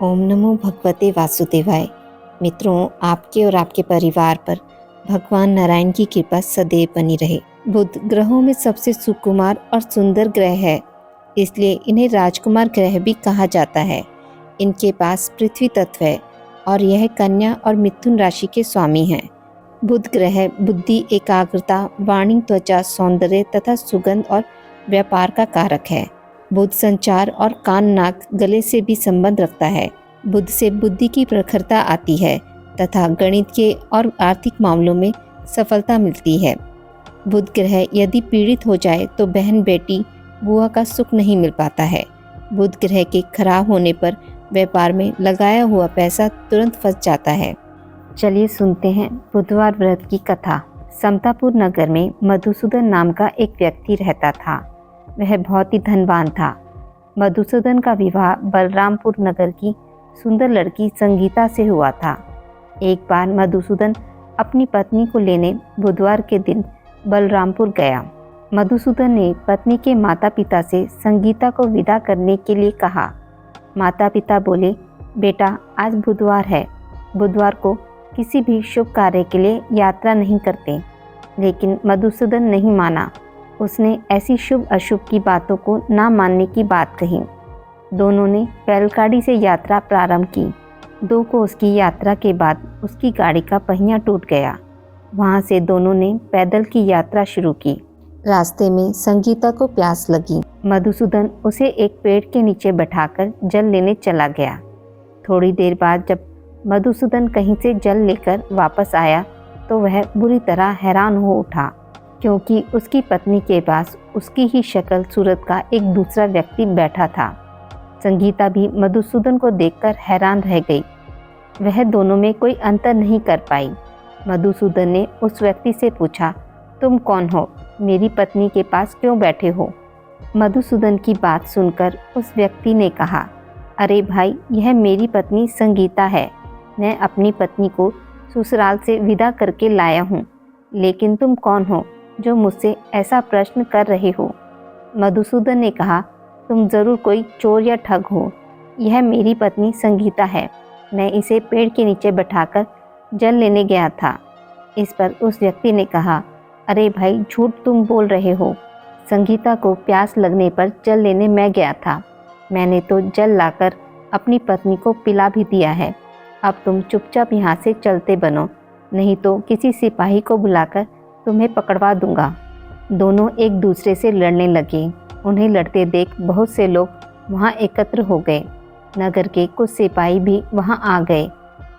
ओम नमो भगवते वासुदेवाय। मित्रों, आपके और आपके परिवार पर भगवान नारायण की कृपा सदैव बनी रहे। बुध ग्रहों में सबसे सुकुमार और सुंदर ग्रह है, इसलिए इन्हें राजकुमार ग्रह भी कहा जाता है। इनके पास पृथ्वी तत्व है और यह कन्या और मिथुन राशि के स्वामी हैं। बुध ग्रह बुद्धि, एकाग्रता, वाणी, त्वचा, सौंदर्य तथा सुगंध और व्यापार का कारक है। बुध संचार और कान, नाक, गले से भी संबंध रखता है। बुध से बुद्धि की प्रखरता आती है तथा गणित के और आर्थिक मामलों में सफलता मिलती है। बुध ग्रह यदि पीड़ित हो जाए तो बहन, बेटी, बुआ का सुख नहीं मिल पाता है। बुध ग्रह के खराब होने पर व्यापार में लगाया हुआ पैसा तुरंत फंस जाता है। चलिए सुनते हैं बुधवार व्रत की कथा। समतापुर नगर में मधुसूदन नाम का एक व्यक्ति रहता था। वह बहुत ही धनवान था। मधुसूदन का विवाह बलरामपुर नगर की सुंदर लड़की संगीता से हुआ था। एक बार मधुसूदन अपनी पत्नी को लेने बुधवार के दिन बलरामपुर गया। मधुसूदन ने पत्नी के माता पिता से संगीता को विदा करने के लिए कहा। माता पिता बोले, बेटा आज बुधवार है, बुधवार को किसी भी शुभ कार्य के लिए यात्रा नहीं करते। लेकिन मधुसूदन नहीं माना। उसने ऐसी शुभ अशुभ की बातों को ना मानने की बात कही। दोनों ने बैलगाड़ी से यात्रा प्रारंभ की। 2 कोस की यात्रा के बाद उसकी गाड़ी का पहिया टूट गया। वहां से दोनों ने पैदल की यात्रा शुरू की। रास्ते में संगीता को प्यास लगी। मधुसूदन उसे एक पेड़ के नीचे बैठाकर जल लेने चला गया। थोड़ी देर बाद जब मधुसूदन कहीं से जल लेकर वापस आया तो वह बुरी तरह हैरान हो उठा, क्योंकि उसकी पत्नी के पास उसकी ही शक्ल सूरत का एक दूसरा व्यक्ति बैठा था। संगीता भी मधुसूदन को देखकर हैरान रह गई। वह दोनों में कोई अंतर नहीं कर पाई। मधुसूदन ने उस व्यक्ति से पूछा, तुम कौन हो? मेरी पत्नी के पास क्यों बैठे हो? मधुसूदन की बात सुनकर उस व्यक्ति ने कहा, अरे भाई, यह मेरी पत्नी संगीता है। मैं अपनी पत्नी को ससुराल से विदा करके लाया हूँ। लेकिन तुम कौन हो जो मुझसे ऐसा प्रश्न कर रहे हो? मधुसूदन ने कहा, तुम ज़रूर कोई चोर या ठग हो। यह मेरी पत्नी संगीता है। मैं इसे पेड़ के नीचे बैठाकर जल लेने गया था। इस पर उस व्यक्ति ने कहा, अरे भाई, झूठ तुम बोल रहे हो। संगीता को प्यास लगने पर जल लेने मैं गया था। मैंने तो जल लाकर अपनी पत्नी को पिला भी दिया है। अब तुम चुपचाप यहाँ से चलते बनो, नहीं तो किसी सिपाही को बुलाकर तुम्हें पकड़वा दूंगा। दोनों एक दूसरे से लड़ने लगे। उन्हें लड़ते देख बहुत से लोग वहाँ एकत्र हो गए। नगर के कुछ सिपाही भी वहाँ आ गए।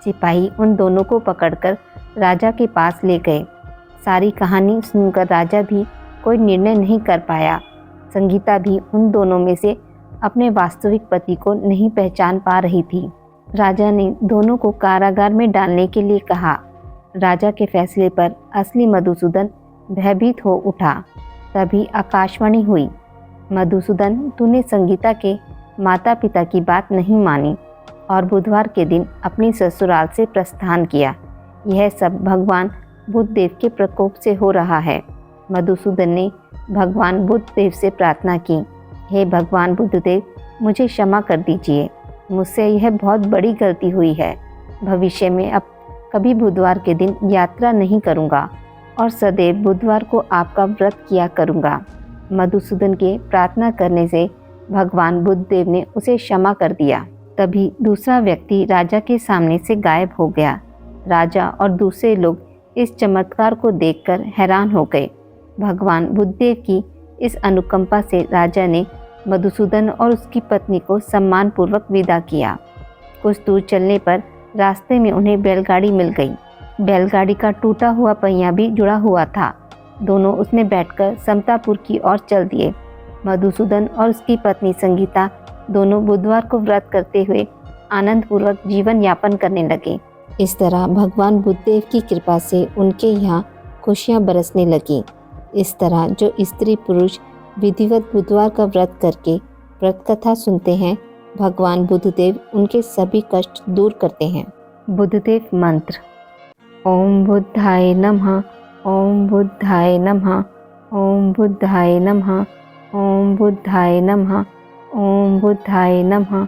सिपाही उन दोनों को पकड़कर राजा के पास ले गए। सारी कहानी सुनकर राजा भी कोई निर्णय नहीं कर पाया। संगीता भी उन दोनों में से अपने वास्तविक पति को नहीं पहचान पा रही थी। राजा ने दोनों को कारागार में डालने के लिए कहा। राजा के फैसले पर असली मधुसूदन भयभीत हो उठा। तभी आकाशवाणी हुई, मधुसूदन, तूने संगीता के माता पिता की बात नहीं मानी और बुधवार के दिन अपनी ससुराल से प्रस्थान किया। यह सब भगवान बुधदेव के प्रकोप से हो रहा है। मधुसूदन ने भगवान बुधदेव से प्रार्थना की, हे भगवान बुधदेव, मुझे क्षमा कर दीजिए। मुझसे यह बहुत बड़ी गलती हुई है। भविष्य में अब कभी बुधवार के दिन यात्रा नहीं करूँगा और सदैव बुधवार को आपका व्रत किया करूँगा। मधुसूदन के प्रार्थना करने से भगवान बुधदेव ने उसे क्षमा कर दिया। तभी दूसरा व्यक्ति राजा के सामने से गायब हो गया। राजा और दूसरे लोग इस चमत्कार को देखकर हैरान हो गए। भगवान बुधदेव की इस अनुकंपा से राजा ने मधुसूदन और उसकी पत्नी को सम्मानपूर्वक विदा किया। कुछ दूर चलने पर रास्ते में उन्हें बैलगाड़ी मिल गई। बैलगाड़ी का टूटा हुआ पहिया भी जुड़ा हुआ था। दोनों उसमें बैठकर समतापुर की ओर चल दिए। मधुसूदन और उसकी पत्नी संगीता दोनों बुधवार को व्रत करते हुए आनंदपूर्वक जीवन यापन करने लगे। इस तरह भगवान बुधदेव की कृपा से उनके यहाँ खुशियाँ बरसने लगी। इस तरह जो स्त्री पुरुष विधिवत बुधवार का व्रत करके व्रत कथा सुनते हैं, भगवान बुधदेव उनके सभी कष्ट दूर करते हैं। बुधदेव मंत्र। ओम बुद्धाय नमः, ओम बुद्धाय नमः, ओम बुद्धाय नमः, ओम बुद्धाय नमः, ओम बुद्धाय नमः,